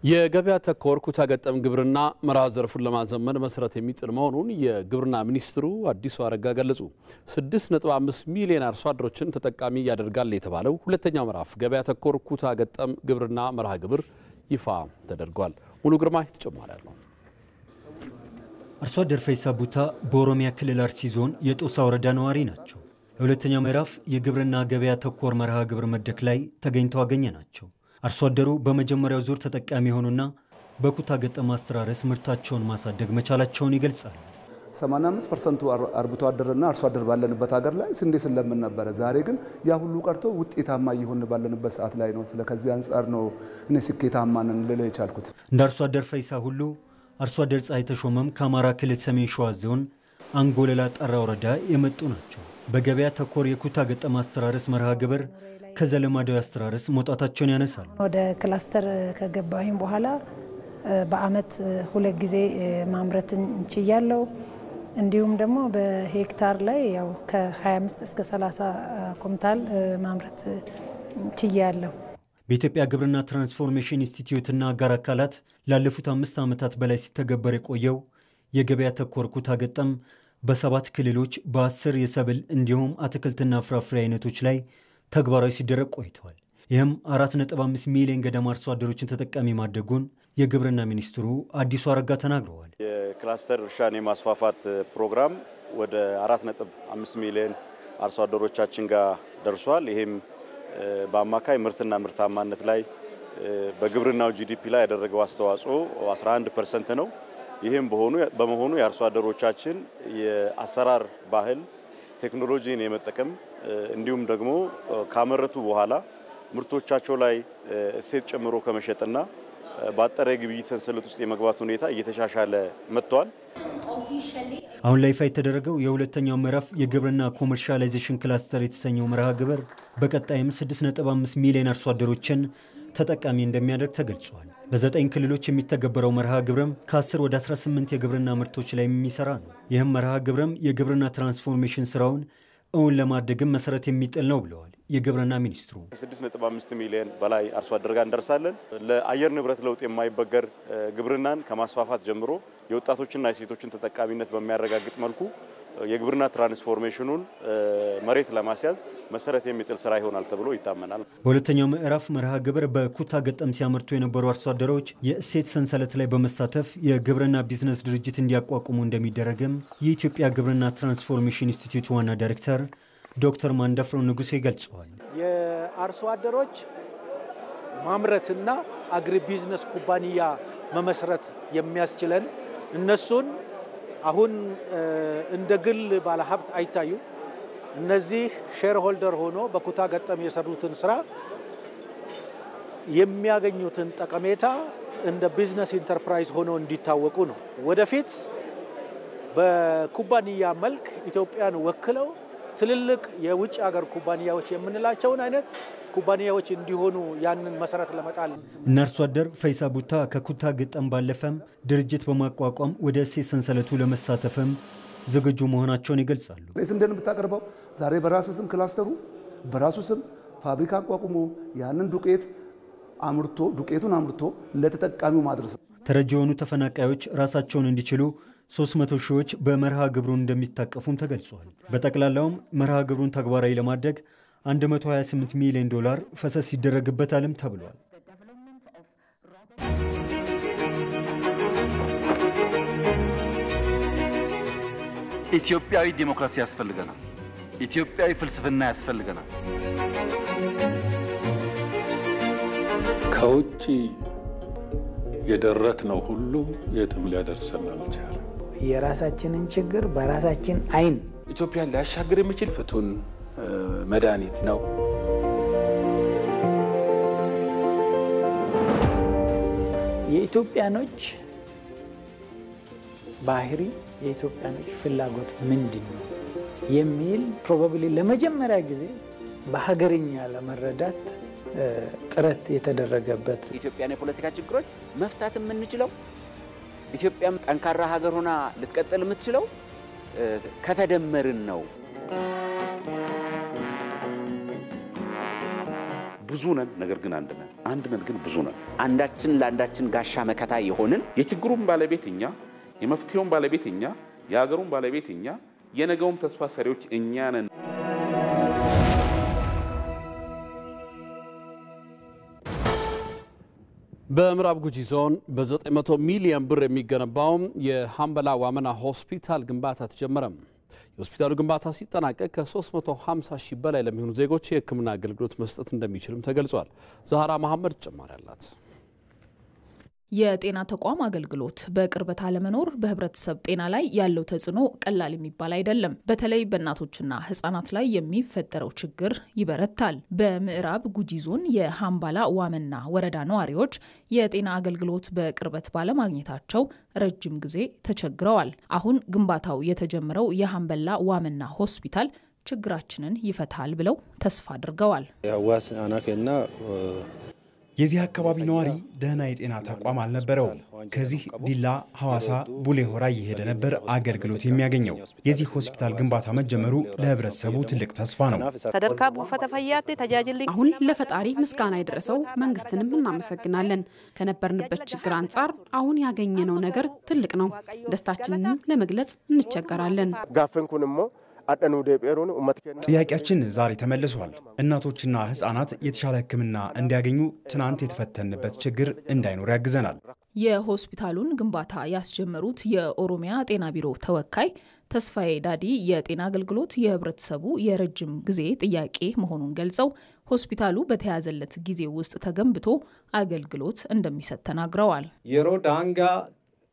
የገበያ ተኮር ኩታ ገጠም ግብርና መርሃ ዘርፉን ለማዘመን መሰረት የሚጥል መሆኑን የግብርና ሚኒስትሩ አዲሱ አረጋ ገለጹ። 6.5 ሚሊዮን አርሶ አደሮችን ተጠቃሚ ያደርጋል የተባለው ሁለተኛው ምዕራፍ ገበያ ተኮር ኩታ ገጠም ግብርና መርሃ ግብር ይፋ ተደርጓል። ሙሉ ግርማ ተጨማሪ አለው። አርሶ አደር ፈይሳ ቡታ በኦሮሚያ ክልል አርሲ ዞን የጦሳ ወረዳ ነዋሪ ናቸው። የሁለተኛው ምዕራፍ የግብርና ገበያ ተኮር መርሃ ግብር መድረክ ላይ ተገኝተው አገኘ ናቸው። አርሶ አደሩ በመጀመሪያው ዙር ተጠቃሚ ሆኑና በኩታ ገጠም አስተራረስ ምርታቸውን ማሳደግ መቻላቸውን ይገልጻል። 85% አርብቶ አደርና አርሶ አደር ባለንበት ሀገር ላይ ስንዴ ስለምን ነበር። ዛሬ ግን ያ ሁሉ ቀርቶ ውጤታማ እየሆነ ባለንበት ሰዓት ላይ ነው። ስለዚህ አንፃር ነው እኔ ስኬታማ ነን ልል የቻልኩት። እንደ አርሶ አደር ፈይሳ ሁሉ አርሶ አደር ፀሐይ ተሾመም ከአማራ ክልል ሰሜን ሸዋ ዞን አንጎለላ ጠራ ወረዳ የመጡ ናቸው። በገበያ ተኮር የኩታ ገጠም አስተራረስ መርሃ ግብር ከዘለማዳዊ አስተራረስ መውጣታቸውን ያነሳሉ። ወደ ክላስተር ከገባሁኝ በኋላ በአመት 2 ጊዜ ማምረትን እንችያለሁ። እንዲሁም ደግሞ በሄክታር ላይ ያው ከ25 እስከ 30 ኩንታል ማምረት ችያለሁ። በኢትዮጵያ ግብርና ትራንስፎርሜሽን ኢንስቲትዩትና አጋር አካላት ላለፉት 5 ዓመታት በላይ ሲተገበር የቆየው የገበያ ተኮር ኩታ ገጠም በ7 ክልሎች በ10 የሰብል እንዲሁም አትክልትና ፍራፍሬ አይነቶች ላይ ተግባራዊ ሲደረግ ቆይቷል። ይህም 4.5 ሚሊዮን ገደማ አርሶ አደሮችን ተጠቃሚ ማድረጉን የግብርና ሚኒስትሩ አዲሱ አረጋ ተናግረዋል። የክላስተር እርሻን የማስፋፋት ፕሮግራም ወደ 4.5 ሚሊዮን አርሶ አደሮቻችን ጋር ደርሷል። ይሄም በአማካይ ምርትና ምርታማነት ላይ በግብርናው ጂዲፒ ላይ ያደረገው አስተዋጽኦ 11% ነው። ይህም በመሆኑ የአርሶ አደሮቻችን የአሰራር ባህል ቴክኖሎጂን የመጠቀም እንዲሁም ደግሞ ካመረቱ በኋላ ምርቶቻቸው ላይ እሴት ጨምሮ ከመሸጥና በአጠረ ግብይት ሰንሰለት ውስጥ የመግባት ሁኔታ እየተሻሻለ መጥቷል። አሁን ላይ ይፋ የተደረገው የሁለተኛው ምዕራፍ የግብርና ኮመርሻላይዜሽን ክላስተር የተሰኘው መርሃ ግብር በቀጣይም 6.5 ሚሊዮን አርሶ አደሮችን ተጠቃሚ እንደሚያደርግ ተገልጿል። በ9 ክልሎች የሚተገበረው መርሃ ግብርም ከ10 ወደ 18 የግብርና ምርቶች ላይ የሚሰራ ነው። ይህም መርሃ ግብርም የግብርና ትራንስፎርሜሽን ስራውን እውን ለማድረግም መሰረት የሚጥል ነው ብለዋል የግብርና ሚኒስትሩ። 6.5 ሚሊዮን በላይ አርሶ አደር ጋር እንደርሳለን። ለአየር ንብረት ለውጥ የማይበገር ግብርናን ከማስፋፋት ጀምሮ የወጣቶችና የሴቶችን ተጠቃሚነት በሚያረጋግጥ መልኩ የግብርና ትራንስፎርሜሽኑን መሬት ለማስያዝ መሰረት የሚጥል ስራ ይሆናል ተብሎ ይታመናል። በሁለተኛው ምዕራፍ መርሃ ግብር በኩታ ገጠም ሲያመርቱ የነበሩ አርሶ አደሮች የእሴት ሰንሰለት ላይ በመሳተፍ የግብርና ቢዝነስ ድርጅት እንዲያቋቁሙ እንደሚደረግም የኢትዮጵያ ግብርና ትራንስፎርሜሽን ኢንስቲትዩት ዋና ዳይሬክተር ዶክተር ማንደፍሮ ንጉሴ ገልጸዋል። የአርሶ አደሮች ማምረትና አግሪ ቢዝነስ ኩባንያ መመስረት የሚያስችለን እነሱን አሁን እንደ ግል ባለሀብት አይታዩ እነዚህ ሼር ሆልደር ሆኖ በኩታ ገጠም የሰሩትን ስራ የሚያገኙትን ጠቀሜታ እንደ ቢዝነስ ኢንተርፕራይዝ ሆኖ እንዲታወቁ ነው። ወደፊት በኩባንያ መልክ ኢትዮጵያን ወክለው ትልልቅ የውጭ ሀገር ኩባንያዎች የምንላቸውን አይነት ኩባንያዎች እንዲሆኑ ያንን መሰረት ለመጣል እና አርሶ አደር ፈይሳ ቡታ ከኩታ ገጠም ባለፈም ድርጅት በማቋቋም ወደ እሴት ሰንሰለቱ ለመሳተፍም ዝግጁ መሆናቸውን ይገልጻሉ። ስንዴን ብታቀርበው ዛሬ በራሱ ስም ክላስተሩ በራሱ ስም ፋብሪካ አቋቁሞ ያንን ዱቄቱን አምርቶ ለተጠቃሚው ማድረስ ነው። ተረጂ የሆኑ ተፈናቃዮች ራሳቸውን እንዲችሉ 300 ሺዎች በመርሃ ግብሩ እንደሚታቀፉም ተገልጿል። በጠቅላላውም መርሃ ግብሩን ተግባራዊ ለማድረግ 128 ሚሊዮን ዶላር ፈሰስ ይደረግበታልም ተብሏል። ኢትዮጵያዊ ዲሞክራሲ ያስፈልገናል። ኢትዮጵያዊ ፍልስፍና ያስፈልገናል። ከውጭ የደረት ነው ሁሉ የትም ሊያደርሰን አልቻለም። የራሳችንን ችግር በራሳችን አይን ኢትዮጵያን ሊያሻግር የሚችል ፍቱን መድኃኒት ነው። የኢትዮጵያኖች ባህሪ የኢትዮጵያኖች ፍላጎት ምንድነው የሚል ፕሮባብሊ ለመጀመሪያ ጊዜ በሀገርኛ ለመረዳት ጥረት የተደረገበት ኢትዮጵያን የፖለቲካ ችግሮች መፍታት የምንችለው ኢትዮጵያም ጠንካራ ሀገር ሆና ልትቀጥል የምትችለው ከተደመርን ነው። ብዙ ነን፣ ነገር ግን አንድ ነን። አንድ ነን ግን ብዙ ነን። አንዳችን ለአንዳችን ጋሻ መከታ የሆንን የችግሩን ባለቤት እኛ፣ የመፍትሄውን ባለቤት እኛ፣ የሀገሩን ባለቤት እኛ፣ የነገውም ተስፋ ሰሪዎች እኛ ነን። በምዕራብ ጉጂ ዞን በ900 ሚሊዮን ብር የሚገነባው የሃምበላ ዋመና ሆስፒታል ግንባታ ተጀመረ። የሆስፒታሉ ግንባታ ሲጠናቀቅ ከ350 ሺህ በላይ ለሚሆኑ ዜጎች የሕክምና አገልግሎት መስጠት እንደሚችልም ተገልጿል። ዛህራ መሐመድ ተጨማሪ አላት። የጤና ተቋም አገልግሎት በቅርበት አለመኖር በህብረተሰብ ጤና ላይ ያለው ተጽዕኖ ቀላል የሚባል አይደለም። በተለይ በእናቶችና ህጻናት ላይ የሚፈጠረው ችግር ይበረታል። በምዕራብ ጉጂ ዞን የሃምባላ ዋመና ወረዳ ነዋሪዎች የጤና አገልግሎት በቅርበት ባለማግኘታቸው ረጅም ጊዜ ተቸግረዋል። አሁን ግንባታው የተጀመረው የሃምበላ ዋመና ሆስፒታል ችግራችንን ይፈታል ብለው ተስፋ አድርገዋል። ያዋስ አናከና የዚህ አካባቢ ነዋሪ ደህና የጤና ተቋም አልነበረውም። ከዚህ ዲላ፣ ሐዋሳ፣ ቡሌ ሆራ እየሄደ ነበር አገልግሎት የሚያገኘው። የዚህ ሆስፒታል ግንባታ መጀመሩ ለህብረተሰቡ ትልቅ ተስፋ ነው። አሁን ለፈጣሪ ምስጋና የደረሰው መንግስትንም እናመሰግናለን። ከነበርንበት ችግር አንጻር አሁን ያገኘነው ነገር ትልቅ ነው። ደስታችንንም ለመግለጽ እንቸገራለን። ጥያቄያችን ዛሬ ተመልሷል። እናቶችና ህፃናት የተሻለ ሕክምና እንዲያገኙ ትናንት የተፈተንበት ችግር እንዳይኖር ያግዘናል። የሆስፒታሉን ግንባታ ያስጀመሩት የኦሮሚያ ጤና ቢሮ ተወካይ ተስፋዬ ዳዲ የጤና አገልግሎት የህብረተሰቡ የረጅም ጊዜ ጥያቄ መሆኑን ገልጸው ሆስፒታሉ በተያዘለት ጊዜ ውስጥ ተገንብቶ አገልግሎት እንደሚሰጥ ተናግረዋል። የሮ ዳንጋ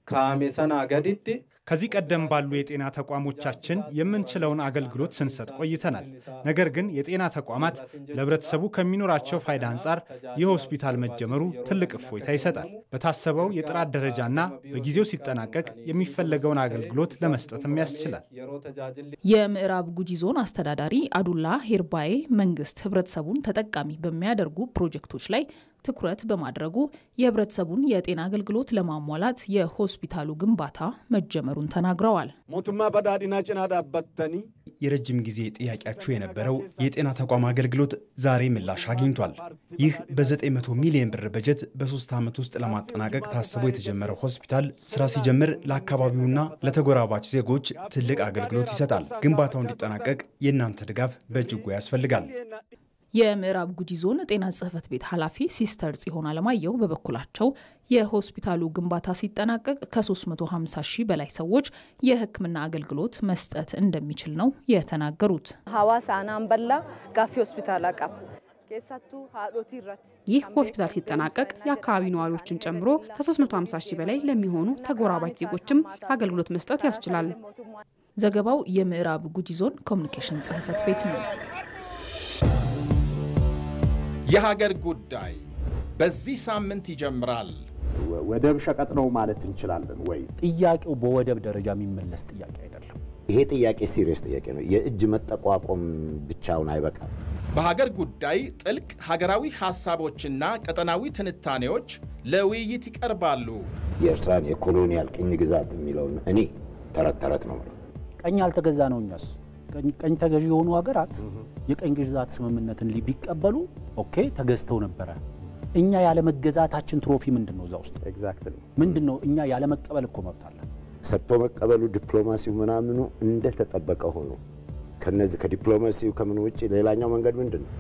ካሜሰና ገዲቲ ከዚህ ቀደም ባሉ የጤና ተቋሞቻችን የምንችለውን አገልግሎት ስንሰጥ ቆይተናል። ነገር ግን የጤና ተቋማት ለህብረተሰቡ ከሚኖራቸው ፋይዳ አንጻር የሆስፒታል መጀመሩ ትልቅ እፎይታ ይሰጣል። በታሰበው የጥራት ደረጃና በጊዜው ሲጠናቀቅ የሚፈለገውን አገልግሎት ለመስጠትም ያስችላል። የምዕራብ ጉጂ ዞን አስተዳዳሪ አዱላ ሄርባዬ መንግስት ህብረተሰቡን ተጠቃሚ በሚያደርጉ ፕሮጀክቶች ላይ ትኩረት በማድረጉ የህብረተሰቡን የጤና አገልግሎት ለማሟላት የሆስፒታሉ ግንባታ መጀመሩን ተናግረዋል። ሞቱማ በዳዲና ጭና ዳበተኒ የረጅም ጊዜ ጥያቄያቸው የነበረው የጤና ተቋም አገልግሎት ዛሬ ምላሽ አግኝቷል። ይህ በ900 ሚሊዮን ብር በጀት በ3 ዓመት ውስጥ ለማጠናቀቅ ታስቦ የተጀመረው ሆስፒታል ስራ ሲጀምር ለአካባቢውና ለተጎራባች ዜጎች ትልቅ አገልግሎት ይሰጣል። ግንባታው እንዲጠናቀቅ የእናንተ ድጋፍ በእጅጉ ያስፈልጋል። የምዕራብ ጉጂ ዞን ጤና ጽሕፈት ቤት ኃላፊ ሲስተር ጽዮን አለማየሁ በበኩላቸው የሆስፒታሉ ግንባታ ሲጠናቀቅ ከ350 ሺህ በላይ ሰዎች የሕክምና አገልግሎት መስጠት እንደሚችል ነው የተናገሩት። ሐዋሳ ናምበላ ጋፊ ሆስፒታል አቀብ ይህ ሆስፒታል ሲጠናቀቅ የአካባቢ ነዋሪዎችን ጨምሮ ከ350 ሺህ በላይ ለሚሆኑ ተጎራባች ዜጎችም አገልግሎት መስጠት ያስችላል። ዘገባው የምዕራብ ጉጂ ዞን ኮሚኒኬሽን ጽሕፈት ቤት ነው። የሀገር ጉዳይ በዚህ ሳምንት ይጀምራል። ወደብ ሸቀጥ ነው ማለት እንችላለን ወይ? ጥያቄው በወደብ ደረጃ የሚመለስ ጥያቄ አይደለም። ይሄ ጥያቄ ሲሪየስ ጥያቄ ነው። የእጅ መጠቋቆም ብቻውን አይበቃም። በሀገር ጉዳይ ጥልቅ ሀገራዊ ሐሳቦችና ቀጠናዊ ትንታኔዎች ለውይይት ይቀርባሉ። የኤርትራን የኮሎኒያል ቅኝ ግዛት የሚለውን እኔ ተረት ነው። ቀኝ አልተገዛ ነው። እኛስ ቀኝ ተገዢ የሆኑ ሀገራት የቀኝ ግዛት ስምምነትን ቢቀበሉ ኦኬ ተገዝተው ነበረ። እኛ ያለ መገዛታችን ትሮፊ ምንድነው? እዛ ውስጥ ኤግዛክትሊ ምንድነው? እኛ ያለ መቀበል እኮ መብት አለ። ሰጥቶ መቀበሉ ዲፕሎማሲው ምናምኑ እንደተጠበቀ ሆኖ ከነዚህ ከዲፕሎማሲው ከምን ውጪ ሌላኛው መንገድ ምንድነው?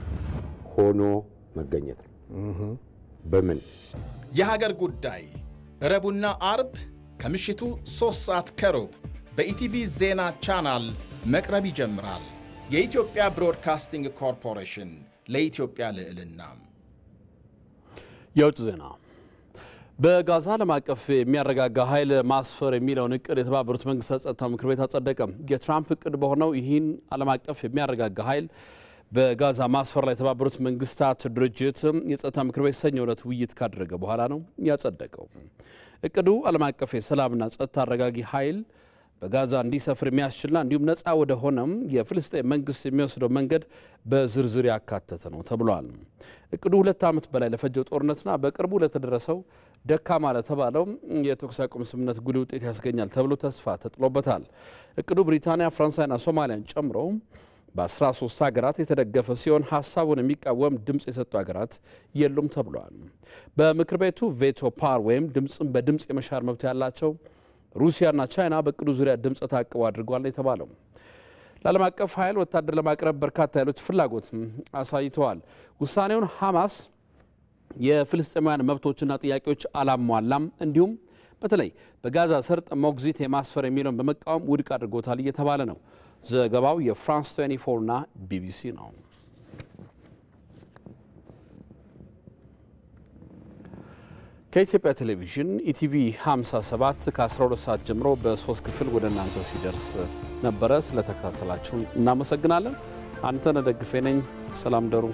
ሆኖ መገኘት ነው። በምን የሀገር ጉዳይ ረቡዕና አርብ ከምሽቱ 3 ሰዓት ከሩብ በኢቲቪ ዜና ቻናል መቅረብ ይጀምራል። የኢትዮጵያ ብሮድካስቲንግ ኮርፖሬሽን ለኢትዮጵያ ልዕልና። የውጭ ዜና። በጋዛ ዓለም አቀፍ የሚያረጋጋ ኃይል ማስፈር የሚለውን እቅድ የተባበሩት መንግስታት ጸጥታው ምክር ቤት አጸደቀም። የትራምፕ እቅድ በሆነው ይህን ዓለም አቀፍ የሚያረጋጋ ኃይል በጋዛ ማስፈር ላይ የተባበሩት መንግስታት ድርጅት የጸጥታ ምክር ቤት ሰኞ ዕለት ውይይት ካደረገ በኋላ ነው ያጸደቀው። እቅዱ ዓለም አቀፍ የሰላምና ጸጥታ አረጋጊ ኃይል በጋዛ እንዲሰፍር የሚያስችልና እንዲሁም ነፃ ወደ ሆነም የፍልስጤም መንግስት የሚወስደው መንገድ በዝርዝር ያካተተ ነው ተብሏል። እቅዱ 2 ዓመት በላይ ለፈጀው ጦርነትና በቅርቡ ለተደረሰው ደካማ ለተባለው የተኩስ አቁም ስምምነት ጉልህ ውጤት ያስገኛል ተብሎ ተስፋ ተጥሎበታል። እቅዱ ብሪታንያ፣ ፈረንሳይና ሶማሊያን ጨምሮ በ13 ሀገራት የተደገፈ ሲሆን ሀሳቡን የሚቃወም ድምፅ የሰጡ ሀገራት የሉም ተብሏል። በምክር ቤቱ ቬቶ ፓወር ወይም ድምፅን በድምፅ የመሻር መብት ያላቸው ሩሲያና ቻይና በእቅዱ ዙሪያ ድምፅ ታቅቦ አድርጓል የተባለው። ለዓለም አቀፍ ኃይል ወታደር ለማቅረብ በርካታ ኃይሎች ፍላጎት አሳይተዋል። ውሳኔውን ሐማስ የፍልስጤማውያን መብቶችና ጥያቄዎች አላሟላም፣ እንዲሁም በተለይ በጋዛ ሰርጥ ሞግዚት የማስፈር የሚለውን በመቃወም ውድቅ አድርጎታል እየተባለ ነው። ዘገባው የፍራንስ 24ና ቢቢሲ ነው። ከኢትዮጵያ ቴሌቪዥን ኢቲቪ 57 ከ12 ሰዓት ጀምሮ በ3 ክፍል ወደ እናንተ ሲደርስ ነበረ። ስለተከታተላችሁ እናመሰግናለን። አንተነህ ደግፌ ነኝ። ሰላም ደሩ።